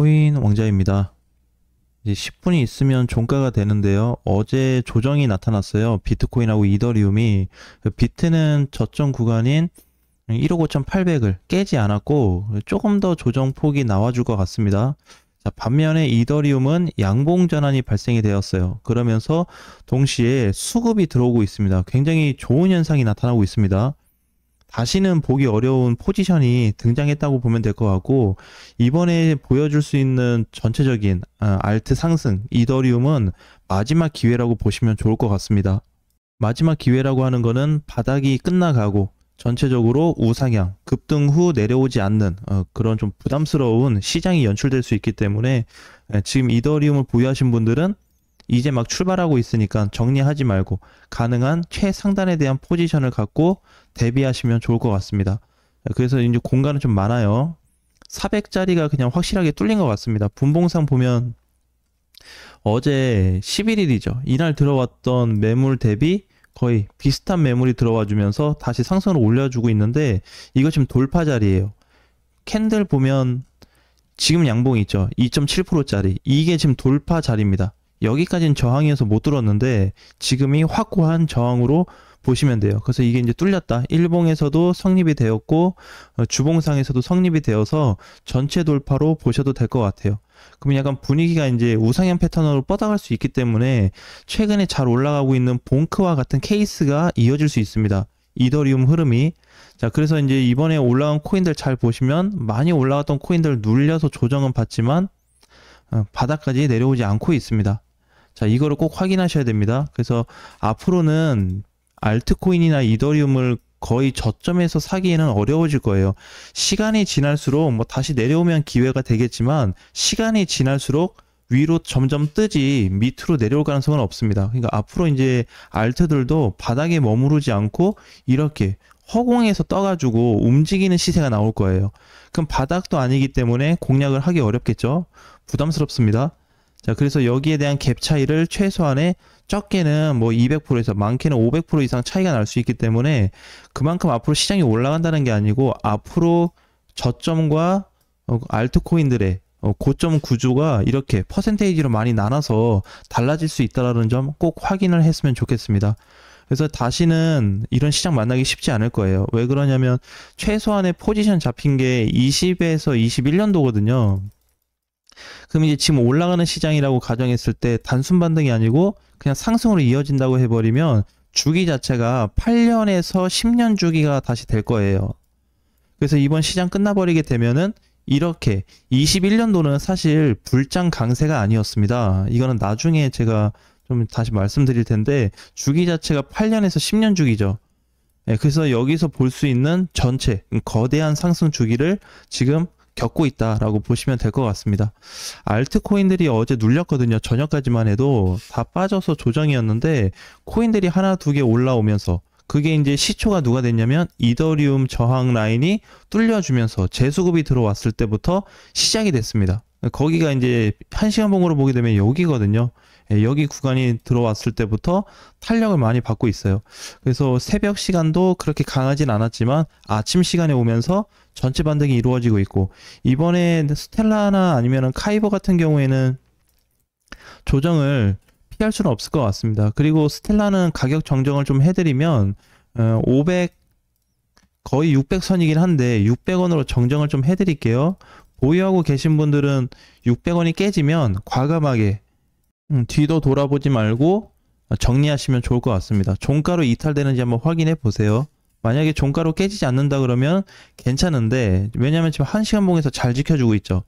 코인 왕자입니다. 이제 10분이 있으면 종가가 되는데요. 어제 조정이 나타났어요. 비트코인하고 이더리움이. 비트는 저점 구간인 1억 5,800을 깨지 않았고 조금 더 조정폭이 나와줄 것 같습니다. 자, 반면에 이더리움은 양봉 전환이 발생이 되었어요. 그러면서 동시에 수급이 들어오고 있습니다. 굉장히 좋은 현상이 나타나고 있습니다. 다시는 보기 어려운 포지션이 등장했다고 보면 될 것 같고, 이번에 보여줄 수 있는 전체적인 알트 상승, 이더리움은 마지막 기회라고 보시면 좋을 것 같습니다. 마지막 기회라고 하는 거는 바닥이 끝나가고 전체적으로 우상향, 급등 후 내려오지 않는 그런 좀 부담스러운 시장이 연출될 수 있기 때문에 지금 이더리움을 보유하신 분들은 이제 막 출발하고 있으니까 정리하지 말고 가능한 최상단에 대한 포지션을 갖고 대비하시면 좋을 것 같습니다. 그래서 이제 공간은 좀 많아요. 400짜리가 그냥 확실하게 뚫린 것 같습니다. 분봉상 보면 어제 11일이죠. 이날 들어왔던 매물 대비 거의 비슷한 매물이 들어와 주면서 다시 상승을 올려주고 있는데, 이거 지금 돌파 자리예요. 캔들 보면 지금 양봉이 있죠. 2.7%짜리. 이게 지금 돌파 자리입니다. 여기까지는 저항이어서 못 뚫었는데 지금이 확고한 저항으로 보시면 돼요. 그래서 이게 이제 뚫렸다. 일봉에서도 성립이 되었고 주봉상에서도 성립이 되어서 전체 돌파로 보셔도 될 것 같아요. 그러면 약간 분위기가 이제 우상향 패턴으로 뻗어갈 수 있기 때문에 최근에 잘 올라가고 있는 봉크와 같은 케이스가 이어질 수 있습니다. 이더리움 흐름이. 자, 그래서 이제 이번에 올라간 코인들 잘 보시면 많이 올라갔던 코인들 눌려서 조정은 받지만 바닥까지 내려오지 않고 있습니다. 자, 이거를 꼭 확인하셔야 됩니다. 그래서 앞으로는 알트코인이나 이더리움을 거의 저점에서 사기에는 어려워질 거예요. 시간이 지날수록 뭐 다시 내려오면 기회가 되겠지만 시간이 지날수록 위로 점점 뜨지 밑으로 내려올 가능성은 없습니다. 그러니까 앞으로 이제 알트들도 바닥에 머무르지 않고 이렇게 허공에서 떠가지고 움직이는 시세가 나올 거예요. 그럼 바닥도 아니기 때문에 공략을 하기 어렵겠죠. 부담스럽습니다. 자, 그래서 여기에 대한 갭 차이를 최소한의 적게는 뭐 200%에서 많게는 500% 이상 차이가 날 수 있기 때문에 그만큼 앞으로 시장이 올라간다는 게 아니고 앞으로 저점과 알트코인들의 고점 구조가 이렇게 퍼센테이지로 많이 나눠서 달라질 수 있다는 점 꼭 확인을 했으면 좋겠습니다. 그래서 다시는 이런 시장 만나기 쉽지 않을 거예요. 왜 그러냐면 최소한의 포지션 잡힌 게 20에서 21년도거든요. 그럼 이제 지금 올라가는 시장이라고 가정했을 때 단순 반등이 아니고 그냥 상승으로 이어진다고 해버리면 주기 자체가 8년에서 10년 주기가 다시 될 거예요. 그래서 이번 시장 끝나버리게 되면은 이렇게 21년도는 사실 불장 강세가 아니었습니다. 이거는 나중에 제가 좀 다시 말씀드릴 텐데 주기 자체가 8년에서 10년 주기죠. 네, 그래서 여기서 볼 수 있는 전체 거대한 상승 주기를 지금 겪고 있다라고 보시면 될 것 같습니다. 알트코인들이 어제 눌렸거든요. 저녁까지만 해도 다 빠져서 조정이었는데 코인들이 하나 두 개 올라오면서 그게 이제 시초가 누가 됐냐면 이더리움 저항 라인이 뚫려주면서 재수급이 들어왔을 때부터 시작이 됐습니다. 거기가 이제 1시간 봉으로 보게 되면 여기거든요. 여기 구간이 들어왔을 때부터 탄력을 많이 받고 있어요. 그래서 새벽 시간도 그렇게 강하진 않았지만 아침 시간에 오면서 전체 반등이 이루어지고 있고, 이번에 스텔라나 아니면 카이버 같은 경우에는 조정을 피할 수는 없을 것 같습니다. 그리고 스텔라는 가격 정정을 좀 해드리면 500 거의 600선이긴 한데 600원으로 정정을 좀 해드릴게요. 보유하고 계신 분들은 600원이 깨지면 과감하게 뒤도 돌아보지 말고 정리하시면 좋을 것 같습니다. 종가로 이탈되는지 한번 확인해 보세요. 만약에 종가로 깨지지 않는다 그러면 괜찮은데, 왜냐면 지금 1시간 봉에서 잘 지켜주고 있죠.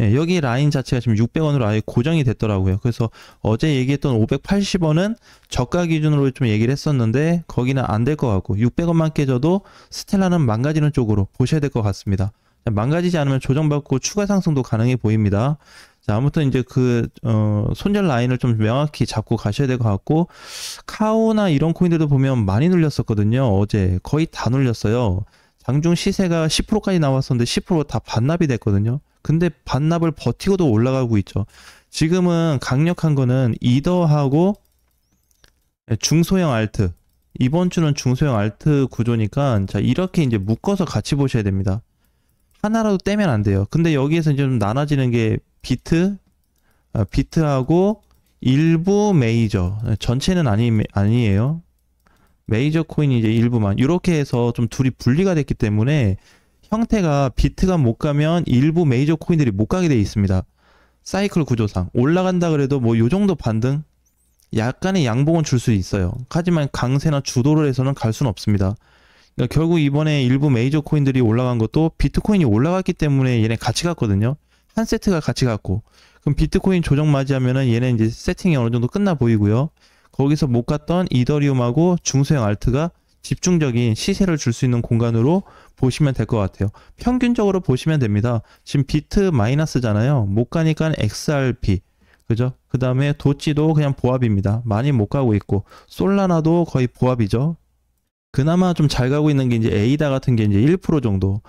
예, 여기 라인 자체가 지금 600원으로 아예 고정이 됐더라고요. 그래서 어제 얘기했던 580원은 저가 기준으로 좀 얘기를 했었는데 거기는 안 될 것 같고 600원만 깨져도 스텔라는 망가지는 쪽으로 보셔야 될 것 같습니다. 망가지지 않으면 조정받고 추가 상승도 가능해 보입니다. 자, 아무튼 이제 손절 라인을 좀 명확히 잡고 가셔야 될 것 같고, 카오나 이런 코인들도 보면 많이 눌렸었거든요. 어제 거의 다 눌렸어요. 장중 시세가 10%까지 나왔었는데 10% 다 반납이 됐거든요. 근데 반납을 버티고도 올라가고 있죠. 지금은 강력한 거는 이더하고 중소형 알트. 이번 주는 중소형 알트 구조니까 자, 이렇게 이제 묶어서 같이 보셔야 됩니다. 하나라도 떼면 안 돼요. 근데 여기에서 이제 좀 나눠지는 게 비트하고 일부 메이저, 전체는 아니에요. 메이저 코인이 이제 일부만. 이렇게 해서 좀 둘이 분리가 됐기 때문에 형태가 비트가 못 가면 일부 메이저 코인들이 못 가게 돼 있습니다. 사이클 구조상. 올라간다 그래도 뭐 요 정도 반등? 약간의 양봉은 줄 수 있어요. 하지만 강세나 주도를 해서는 갈 수는 없습니다. 그러니까 결국 이번에 일부 메이저 코인들이 올라간 것도 비트코인이 올라갔기 때문에 얘네 같이 갔거든요. 한 세트가 같이 갔고. 그럼 비트코인 조정 맞이하면은 얘네 이제 세팅이 어느 정도 끝나 보이고요. 거기서 못 갔던 이더리움하고 중소형 알트가 집중적인 시세를 줄 수 있는 공간으로 보시면 될 것 같아요. 평균적으로 보시면 됩니다. 지금 비트 마이너스잖아요. 못 가니까 XRP. 그죠? 그 다음에 도찌도 그냥 보합입니다. 많이 못 가고 있고, 솔라나도 거의 보합이죠. 그나마 좀 잘 가고 있는 게 이제 에이다 같은 게 이제 1% 정도.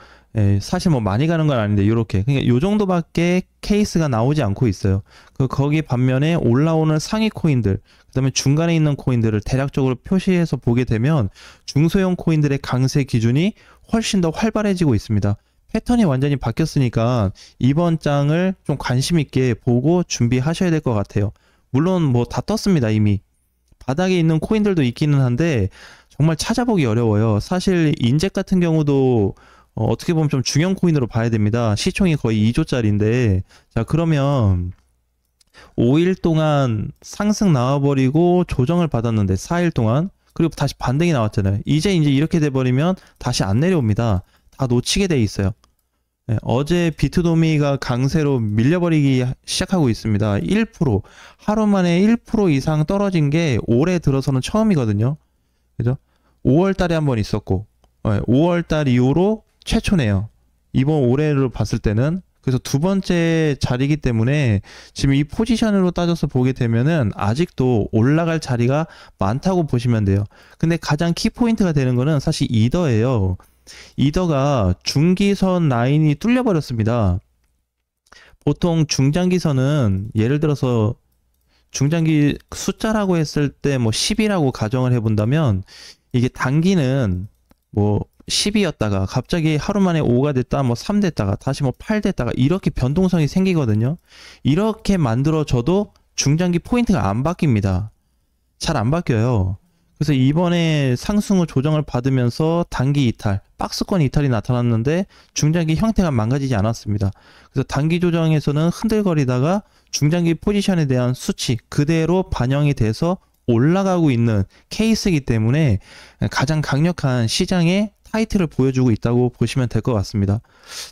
사실 뭐 많이 가는 건 아닌데 요렇게. 그러니까 요 정도밖에 케이스가 나오지 않고 있어요. 거기 반면에 올라오는 상위 코인들, 그다음에 중간에 있는 코인들을 대략적으로 표시해서 보게 되면 중소형 코인들의 강세 기준이 훨씬 더 활발해지고 있습니다. 패턴이 완전히 바뀌었으니까 이번 장을 좀 관심 있게 보고 준비하셔야 될 것 같아요. 물론 뭐 다 떴습니다, 이미. 바닥에 있는 코인들도 있기는 한데 정말 찾아보기 어려워요. 사실 인젝 같은 경우도 어떻게 보면 좀 중형 코인으로 봐야 됩니다. 시총이 거의 2조짜리인데, 자, 그러면 5일 동안 상승 나와버리고 조정을 받았는데 4일 동안, 그리고 다시 반등이 나왔잖아요. 이제 이렇게 돼버리면 다시 안 내려옵니다. 다 놓치게 돼 있어요. 어제 비트도미가 강세로 밀려버리기 시작하고 있습니다. 1%, 하루 만에 1% 이상 떨어진 게 올해 들어서는 처음이거든요. 그죠? 5월 달에 한 번 있었고, 5월 달 이후로 최초네요. 이번 올해로 봤을 때는. 그래서 두 번째 자리이기 때문에 지금 이 포지션으로 따져서 보게 되면은 아직도 올라갈 자리가 많다고 보시면 돼요. 근데 가장 키포인트가 되는 거는 사실 이더예요. 이더가 중기선 라인이 뚫려버렸습니다. 보통 중장기선은 예를 들어서 중장기 숫자라고 했을 때 뭐 10이라고 가정을 해본다면 이게 단기는 뭐 10이었다가 갑자기 하루 만에 5가 됐다, 뭐 3 됐다가 다시 뭐 8 됐다가 이렇게 변동성이 생기거든요. 이렇게 만들어져도 중장기 포인트가 안 바뀝니다. 잘 안 바뀌어요. 그래서 이번에 상승 후 조정을 받으면서 단기 이탈, 박스권 이탈이 나타났는데 중장기 형태가 망가지지 않았습니다. 그래서 단기 조정에서는 흔들거리다가 중장기 포지션에 대한 수치 그대로 반영이 돼서 올라가고 있는 케이스이기 때문에 가장 강력한 시장의 타이틀을 보여주고 있다고 보시면 될 것 같습니다.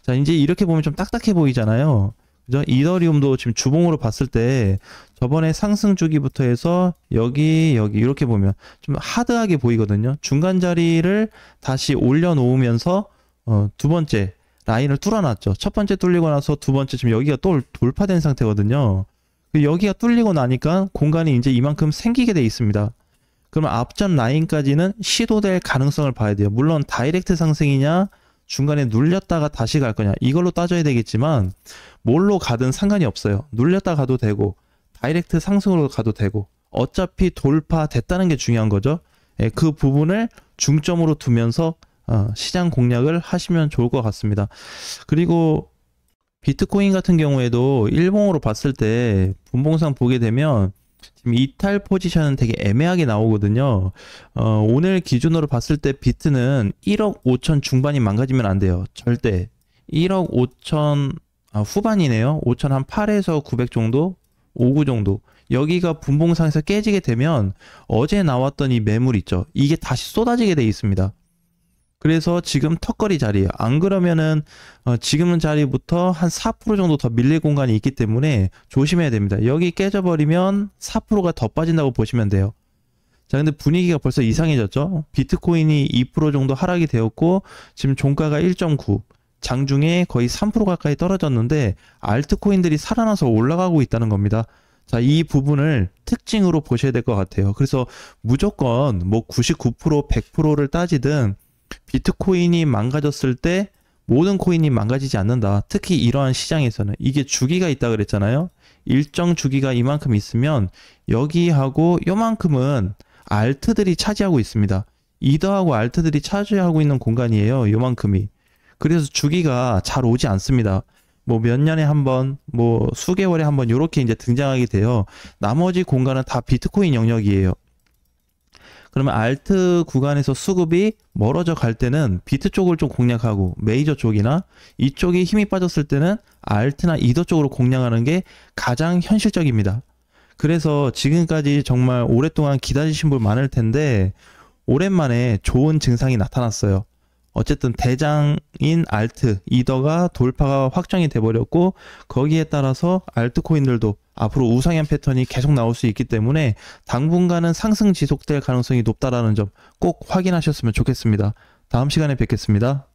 자, 이제 이렇게 보면 좀 딱딱해 보이잖아요. 그죠? 이더리움도 지금 주봉으로 봤을 때 저번에 상승 주기부터 해서 여기 이렇게 보면 좀 하드하게 보이거든요. 중간 자리를 다시 올려놓으면서 두 번째 라인을 뚫어놨죠. 첫 번째 뚫리고 나서 두 번째 지금 여기가 또 돌파된 상태거든요. 여기가 뚫리고 나니까 공간이 이제 이만큼 생기게 돼 있습니다. 그러면 앞전 라인까지는 시도될 가능성을 봐야 돼요. 물론 다이렉트 상승이냐 중간에 눌렸다가 다시 갈 거냐 이걸로 따져야 되겠지만 뭘로 가든 상관이 없어요. 눌렸다 가도 되고 다이렉트 상승으로 가도 되고 어차피 돌파됐다는 게 중요한 거죠. 그 부분을 중점으로 두면서 시장 공략을 하시면 좋을 것 같습니다. 그리고 비트코인 같은 경우에도 일봉으로 봤을 때 분봉상 보게 되면 지금 이탈 포지션은 되게 애매하게 나오거든요. 오늘 기준으로 봤을 때 비트는 1억 5천 중반이 망가지면 안 돼요. 절대. 1억 5천 후반이네요. 5천 한 8에서 900 정도? 59 정도. 여기가 분봉상에서 깨지게 되면 어제 나왔던 이 매물 있죠. 이게 다시 쏟아지게 돼 있습니다. 그래서 지금 턱걸이 자리예요. 안 그러면은 지금 자리부터 한 4% 정도 더 밀릴 공간이 있기 때문에 조심해야 됩니다. 여기 깨져버리면 4%가 더 빠진다고 보시면 돼요. 자, 근데 분위기가 벌써 이상해졌죠. 비트코인이 2% 정도 하락이 되었고 지금 종가가 1.9, 장중에 거의 3% 가까이 떨어졌는데 알트코인들이 살아나서 올라가고 있다는 겁니다. 자, 이 부분을 특징으로 보셔야 될 것 같아요. 그래서 무조건 뭐 99%, 100%를 따지든 비트코인이 망가졌을 때 모든 코인이 망가지지 않는다. 특히 이러한 시장에서는 이게 주기가 있다 그랬잖아요. 일정 주기가 이만큼 있으면 여기하고 요만큼은 알트들이 차지하고 있습니다. 이더하고 알트들이 차지하고 있는 공간이에요. 요만큼이. 그래서 주기가 잘 오지 않습니다. 뭐 몇 년에 한 번, 뭐 수개월에 한 번 이렇게 이제 등장하게 돼요. 나머지 공간은 다 비트코인 영역이에요. 그러면 알트 구간에서 수급이 멀어져 갈 때는 비트 쪽을 좀 공략하고 메이저 쪽이나 이쪽이 힘이 빠졌을 때는 알트나 이더 쪽으로 공략하는 게 가장 현실적입니다. 그래서 지금까지 정말 오랫동안 기다리신 분 많을 텐데 오랜만에 좋은 증상이 나타났어요. 어쨌든 대장인 알트, 이더가 돌파가 확정이 돼버렸고 거기에 따라서 알트코인들도 앞으로 우상향 패턴이 계속 나올 수 있기 때문에 당분간은 상승 지속될 가능성이 높다라는 점 꼭 확인하셨으면 좋겠습니다. 다음 시간에 뵙겠습니다.